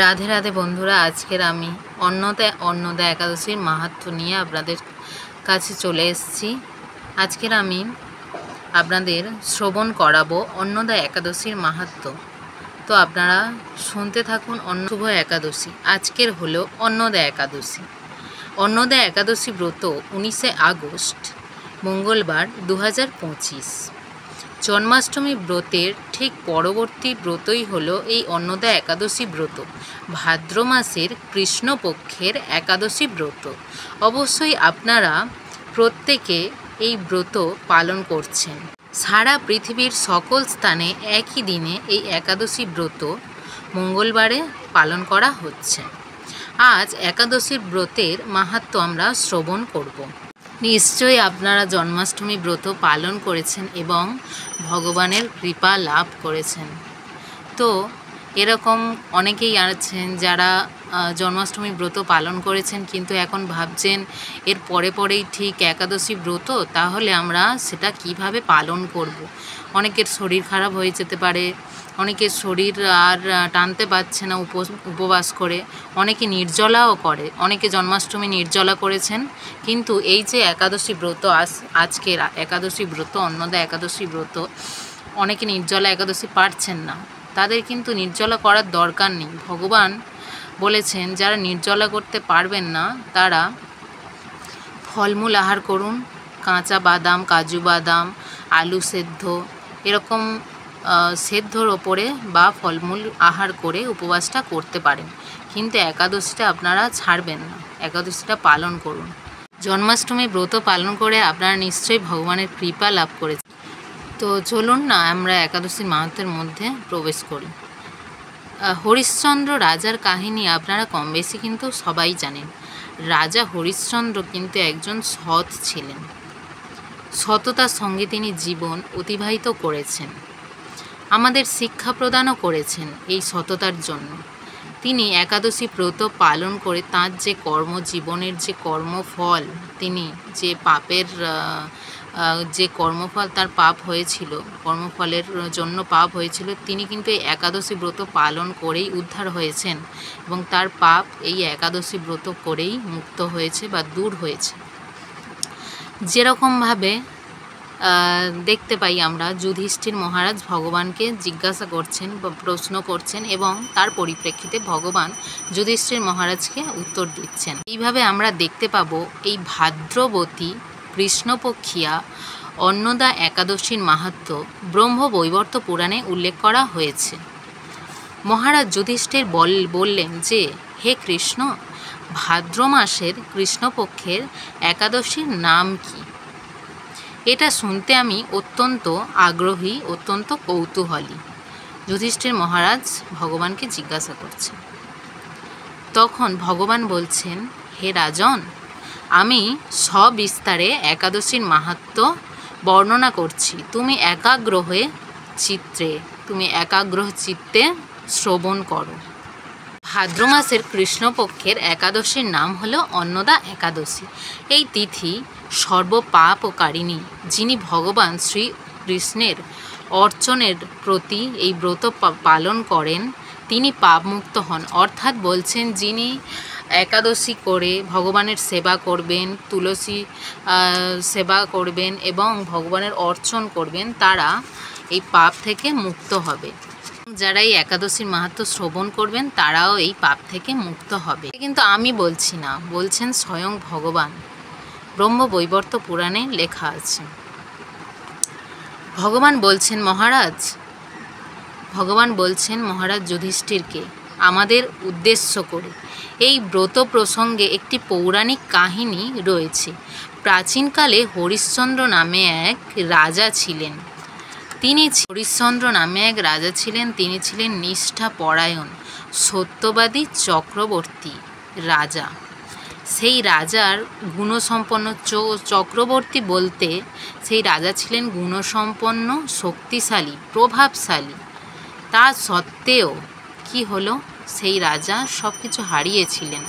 রাধে রাধে বন্ধুরা, আজকের আমি অন্নদা একাদশীর মাহাত্ম্য নিয়ে আপনাদের কাছে চলে এসেছি। আজকের আমি আপনাদের শ্রবণ করাবো অন্নদা একাদশীর মাহাত্ম্য। তো আপনারা শুনতে থাকুন। শুভ একাদশী আজকের হলো অন্নদা একাদশী। অন্নদা একাদশী ব্রত 19 আগস্ট মঙ্গলবার 2025। জন্মাষ্টমী ব্রতের ঠিক পরবর্তী ব্রতই হলো এই অন্নদা একাদশী ব্রত, ভাদ্র মাসের কৃষ্ণপক্ষের একাদশী ব্রত। অবশ্যই আপনারা প্রত্যেকে এই ব্রত পালন করছেন। সারা পৃথিবীর সকল স্থানে একই দিনে এই একাদশী ব্রত মঙ্গলবারে পালন করা হচ্ছে। আজ একাদশীর ব্রতের মাহাত্ম্য আমরা শ্রবণ করব। নিশ্চয়ই আপনারা জন্মাষ্টমী ব্রত পালন করেছেন এবং ভগবানের কৃপা লাভ করেছেন। তো এরকম অনেকেই আছেন যারা জন্মাষ্টমী ব্রত পালন করেছেন, কিন্তু এখন ভাবছেন এর পরেই ঠিক একাদশী ব্রত, তাহলে আমরা সেটা কিভাবে পালন করব। অনেকের শরীর খারাপ হয়ে যেতে পারে, অনেকের শরীর আর টানতে পারছে না উপবাস করে, অনেকে নির্জলাও করে, অনেকে জন্মাষ্টমী নির্জলা করেছেন। কিন্তু এই যে একাদশী ব্রত, আজকের একাদশী ব্রত, অন্নদা একাদশী ব্রত, অনেকে নির্জলা একাদশী পারছেন না, তাদের কিন্তু নির্জলা করার দরকার নেই। ভগবান বলেছেন যারা নির্জলা করতে পারবেন না তারা ফলমূল আহার করুন, কাঁচা বাদাম, কাজু বাদাম, আলু সেদ্ধ, এরকম সেদ্ধর ওপরে বা ফলমূল আহার করে উপবাসটা করতে পারেন। কিন্তু একাদশীটা আপনারা ছাড়বেন না, একাদশীটা পালন করুন। জন্মাষ্টমী ব্রত পালন করে আপনারা নিশ্চয়ই ভগবানের কৃপা লাভ করেছেন। তো চলুন না আমরা একাদশীর মাহাত্ম্যের মধ্যে প্রবেশ করি। হরিশ্চন্দ্র রাজার কাহিনী আপনারা কম বেশি কিন্তু সবাই জানেন। রাজা হরিশ্চন্দ্র কিন্তু একজন সৎ ছিলেন। সততার সঙ্গে তিনি জীবন অতিবাহিত করেছেন, আমাদের শিক্ষা প্রদানও করেছেন। এই সততার জন্য তিনি একাদশী ব্রত পালন করে তাঁর যে কর্মজীবনের যে কর্মফল, তিনি যে পাপের যে কর্মফল তার পাপ হয়েছিল, কর্মফলের জন্য পাপ হয়েছিল, তিনি কিন্তু এই একাদশী ব্রত পালন করেই উদ্ধার হয়েছেন এবং তার পাপ এই একাদশী ব্রত করেই মুক্ত হয়েছে বা দূর হয়েছে। যেরকমভাবে দেখতে পাই আমরা, যুধিষ্ঠির মহারাজ ভগবানকে জিজ্ঞাসা করছেন বা প্রশ্ন করছেন এবং তার পরিপ্রেক্ষিতে ভগবান যুধিষ্ঠির মহারাজকে উত্তর দিচ্ছেন। এইভাবে আমরা দেখতে পাবো এই ভাদ্রবতী কৃষ্ণপক্ষিয়া অন্নদা একাদশীর মাহাত্ম্য ব্রহ্মবৈবর্ত পুরাণে উল্লেখ করা হয়েছে। মহারাজ যুধিষ্ঠির বললেন যে, হে কৃষ্ণ, ভাদ্র মাসের কৃষ্ণপক্ষের একাদশীর নাম কি? এটা শুনতে আমি অত্যন্ত আগ্রহী, অত্যন্ত কৌতূহলী। যুধিষ্ঠির মহারাজ ভগবানকে জিজ্ঞাসা করছেন। তখন ভগবান বলছেন, হে রাজন, আমি সবিস্তারে একাদশীর মাহাত্ম্য বর্ণনা করছি, তুমি একাগ্র চিত্তে শ্রবণ করো। ভাদ্র মাসের কৃষ্ণপক্ষের একাদশীর নাম হলো অন্নদা একাদশী। এই তিথি সর্বপাপকারিণী। যিনি ভগবান শ্রীকৃষ্ণের অর্চনের প্রতি এই ব্রত পালন করেন তিনি পাপমুক্ত হন। অর্থাৎ বলছেন, যিনি একাদশী করে ভগবানের সেবা করবেন, তুলসী সেবা করবেন এবং ভগবানের অর্চন করবেন, তারা এই পাপ থেকে মুক্ত হবে। যারা এই একাদশীর মাহাত্ম্য শ্রবণ করবেন তারাও এই পাপ থেকে মুক্ত হবে। কিন্তু আমি বলছি না, বলছেন স্বয়ং ভগবান, ব্রহ্মবৈবর্ত পুরাণে লেখা আছে। ভগবান বলছেন মহারাজ যুধিষ্ঠিরকে আমাদের উদ্দেশ্য করে, এই ব্রত প্রসঙ্গে একটি পৌরাণিক কাহিনী রয়েছে। প্রাচীনকালে হরিশ্চন্দ্র নামে এক রাজা ছিলেন। তিনি ছিলেন নিষ্ঠাপরায়ণ, সত্যবাদী চক্রবর্তী রাজা। সেই রাজার গুণসম্পন্ন, চক্রবর্তী বলতে সেই রাজা ছিলেন গুণসম্পন্ন, শক্তিশালী, প্রভাবশালী। তা সত্ত্বেও কি হলো, সেই রাজা সব কিছু হারিয়েছিলেন।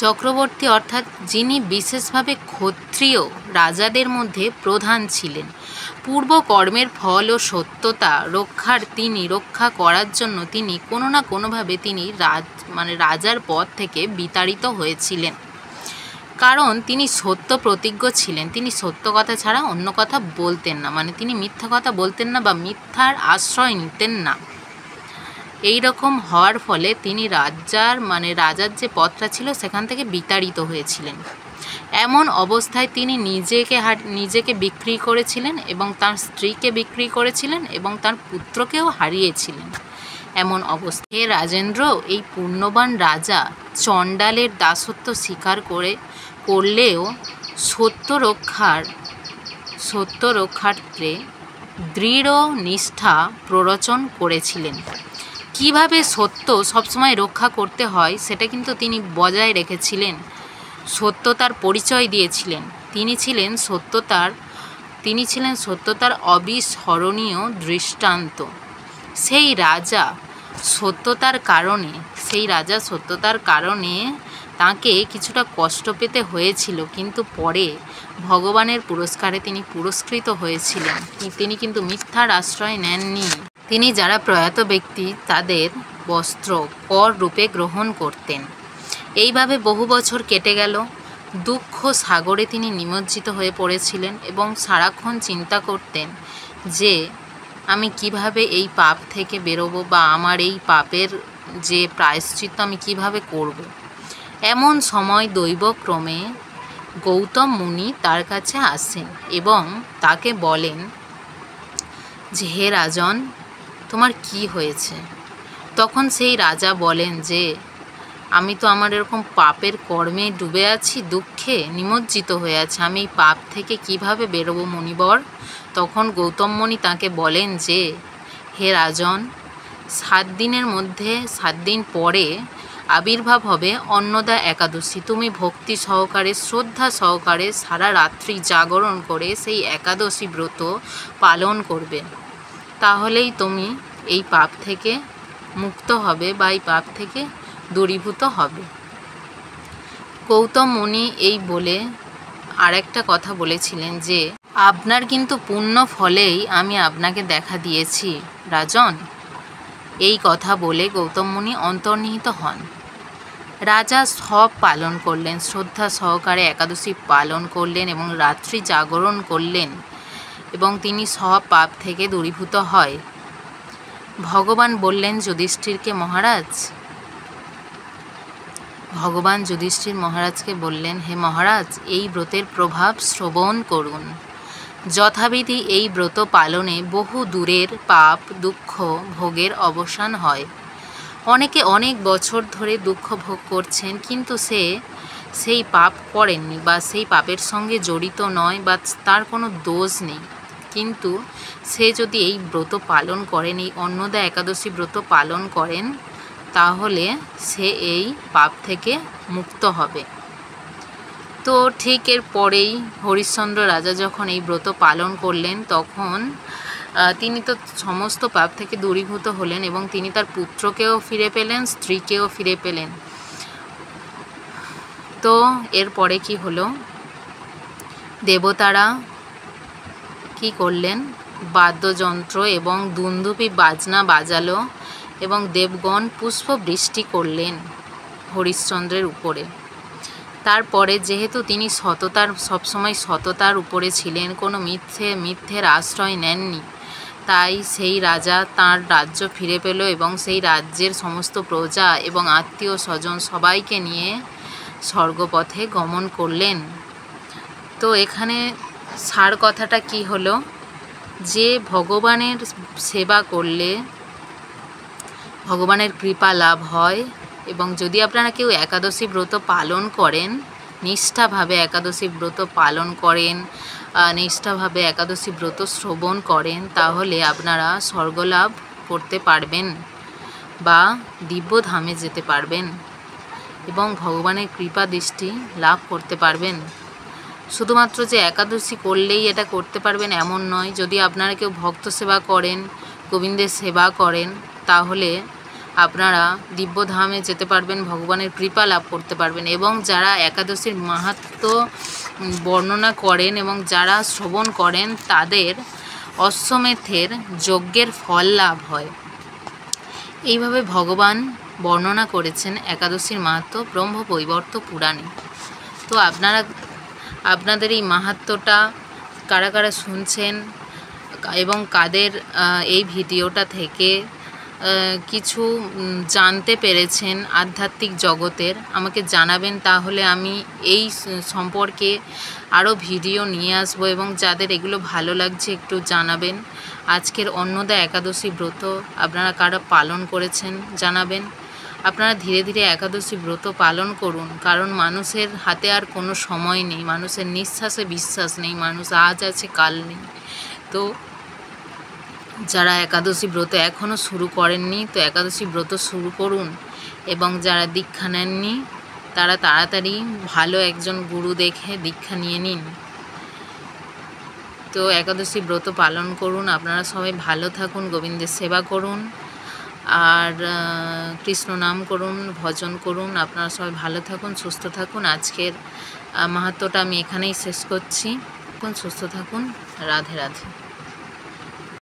চক্রবর্তী অর্থাৎ যিনি বিশেষভাবে ক্ষত্রিয় রাজাদের মধ্যে প্রধান ছিলেন। পূর্ব কর্মের ফল ও সত্যতা রক্ষা করার জন্য তিনি কোনো না কোনোভাবে তিনি রাজার পদ থেকে বিতাড়িত হয়েছিলেন। কারণ তিনি সত্য প্রতিজ্ঞ ছিলেন, তিনি সত্য কথা ছাড়া অন্য কথা বলতেন না, তিনি মিথ্যা কথা বলতেন না বা মিথ্যার আশ্রয় নিতেন না। এই রকম হওয়ার ফলে তিনি রাজার যে পদটা ছিল সেখান থেকে বিতাড়িত হয়েছিলেন। এমন অবস্থায় তিনি নিজেকে বিক্রি করেছিলেন এবং তার স্ত্রীকে বিক্রি করেছিলেন এবং তার পুত্রকেও হারিয়েছিলেন। এমন অবস্থায় রাজেন্দ্র এই পুণ্যবান রাজা চণ্ডালের দাসত্ব স্বীকার করলেও সত্য রক্ষার্থে দৃঢ় নিষ্ঠা প্ররোচন করেছিলেন। কিভাবে সত্য সবসময় রক্ষা করতে হয় সেটা কিন্তু তিনি বজায় রেখেছিলেন, সত্যতার পরিচয় দিয়েছিলেন। তিনি ছিলেন সত্যতার অবিস্মরণীয় দৃষ্টান্ত। সেই রাজা সত্যতার কারণে তাকে কিছুটা কষ্ট পেতে হয়েছিল, কিন্তু পরে ভগবানের পুরস্কারে তিনি পুরস্কৃত হয়েছিলেন। তিনি কিন্তু মিথ্যার আশ্রয় নেননি। তিনি যারা প্রয়াত ব্যক্তি তাদের বস্ত্র কর রূপে গ্রহণ করতেন। এইভাবে বহু বছর কেটে গেল। দুঃখ সাগরে তিনি নিমজ্জিত হয়ে পড়েছিলেন এবং সারাক্ষণ চিন্তা করতেন যে আমি কিভাবে এই পাপ থেকে বেরোবো বা আমার এই পাপের যে প্রায়শ্চিত্ত আমি কিভাবে করব। এমন সময় দৈবক্রমে গৌতম মুনি তার কাছে আসেন এবং তাকে বলেন যে হে রাজন, তোমার কি হয়েছে? তখন সেই রাজা বলেন যে আমি তো আমার এরকম পাপের কর্মে ডুবে আছি, দুঃখে নিমজ্জিত হয়ে আছে, আমি এই পাপ থেকে কিভাবে বেরোবো মুনিবর? তখন গৌতম মুনি তাকে বলেন যে হে রাজন, 7 দিন পরে আবির্ভাব হবে অন্নদা একাদশী। তুমি ভক্তি সহকারে শ্রদ্ধা সহকারে সারা রাত্রি জাগরণ করে সেই একাদশী ব্রত পালন করবে, তাহলেই তুমি এই পাপ থেকে মুক্ত হবে বা এই পাপ থেকে দূরীভূত হবে। গৌতম মুনি এই বলে আরেকটা কথা বলেছিলেন যে আপনার কিন্তু পুণ্য ফলেই আমি আপনাকে দেখা দিয়েছি রাজন। এই কথা বলে গৌতম মুনি অন্তর্নিহিত হন। রাজা সব পালন করলেন, শ্রদ্ধা সহকারে একাদশী পালন করলেন এবং রাত্রি জাগরণ করলেন এবং তিনি সব পাপ থেকে দূরীভূত হয়। ভগবান বললেন যুধিষ্ঠির মহারাজকে বললেন, হে মহারাজ, এই ব্রতের প্রভাব শ্রবণ করুন। যথাবিধি এই ব্রত পালনে বহু দূরের পাপ দুঃখ ভোগের অবসান হয়। অনেকে অনেক বছর ধরে দুঃখ ভোগ করছেন, কিন্তু সেই পাপ করেননি বা সেই পাপের সঙ্গে জড়িত নয় বা তার কোনো দোষ নেই, কিন্তু সে যদি এই ব্রত পালন করেন, এই অন্নদা একাদশী ব্রত পালন করেন, তাহলে সে এই পাপ থেকে মুক্ত হবে। তো ঠিক এর পরেই হরিশ্চন্দ্র রাজা যখন এই ব্রত পালন করলেন, তখন তিনি তো সমস্ত পাপ থেকে দূরীভূত হলেন এবং তিনি তার পুত্রকেও ফিরে পেলেন, স্ত্রীকেও ফিরে পেলেন। তো এরপরে কি হলো, দেবতারা কি করলেন, বাদ্যযন্ত্র এবং দুন্দুভি বাজনা বাজালো এবং দেবগণ পুষ্প বৃষ্টি করলেন হরিশ্চন্দ্রের উপরে। তারপরে যেহেতু তিনি সবসময় সততার উপরে ছিলেন, কোনো মিথ্যের আশ্রয় নেননি, তাই সেই রাজা তাঁর রাজ্য ফিরে পেল এবং সেই রাজ্যের সমস্ত প্রজা এবং আত্মীয় স্বজন সবাইকে নিয়ে স্বর্গপথে গমন করলেন। তো এখানে সার কথাটা কি হলো, যে ভগবানের সেবা করলে ভগবানের কৃপা লাভ হয় এবং যদি আপনারা কেউ একাদশী ব্রত পালন করেন, নিষ্ঠাভাবে একাদশী ব্রত পালন করেন, নিষ্ঠাভাবে একাদশী ব্রত শ্রবণ করেন, তাহলে আপনারা স্বর্গলাভ করতে পারবেন বা দিব্যধামে যেতে পারবেন এবং ভগবানের কৃপা দৃষ্টি লাভ করতে পারবেন। শুধুমাত্র যে একাদশী করলেই এটা করতে পারবেন এমন নয়। যদি আপনারা কেউ ভক্ত সেবা করেন, গোবিন্দের সেবা করেন, তাহলে আপনারা দিব্যধামে যেতে পারবেন, ভগবানের কৃপা লাভ করতে পারবেন। এবং যারা একাদশীর মাহাত্ম্য বর্ণনা করেন এবং যারা শ্রবণ করেন তাদের অশ্বমেধের যজ্ঞের ফল লাভ হয়। এইভাবে ভগবান বর্ণনা করেছেন একাদশীর মাহাত্ম্য ব্রহ্মবৈবর্ত পুরাণে। তো আপনাদের এই মাহাত্ম্যটা কারা কারা শুনছেন এবং কাদের এই ভিডিওটা থেকে কিছু জানতে পেরেছেন আধ্যাত্মিক জগতের, আমাকে জানাবেন। তাহলে আমি এই সম্পর্কে আরও ভিডিও নিয়ে আসবো এবং যাদের এগুলো ভালো লাগছে একটু জানাবেন। আজকের অন্নদা একাদশী ব্রত আপনারা কারা পালন করেছেন জানাবেন। আপনারা ধীরে ধীরে একাদশী ব্রত পালন করুন, কারণ মানুষের হাতে আর কোনো সময় নেই, মানুষের নিঃশ্বাসে বিশ্বাস নেই, মানুষ আজ আছে কাল নেই। তো যারা একাদশী ব্রত এখনও শুরু করেননি তো একাদশী ব্রত শুরু করুন, এবং যারা দীক্ষা নেননি তারা তাড়াতাড়ি ভালো একজন গুরু দেখে দীক্ষা নিয়ে নিন। তো একাদশী ব্রত পালন করুন। আপনারা সবাই ভালো থাকুন, গোবিন্দের সেবা করুন আর কৃষ্ণ নাম করুন, ভজন করুন। আপনারা সবাই ভালো থাকুন, সুস্থ থাকুন। আজকের মাহাত্ম্যটা আমি এখানেই শেষ করছি। সুস্থ থাকুন। রাধে রাধে।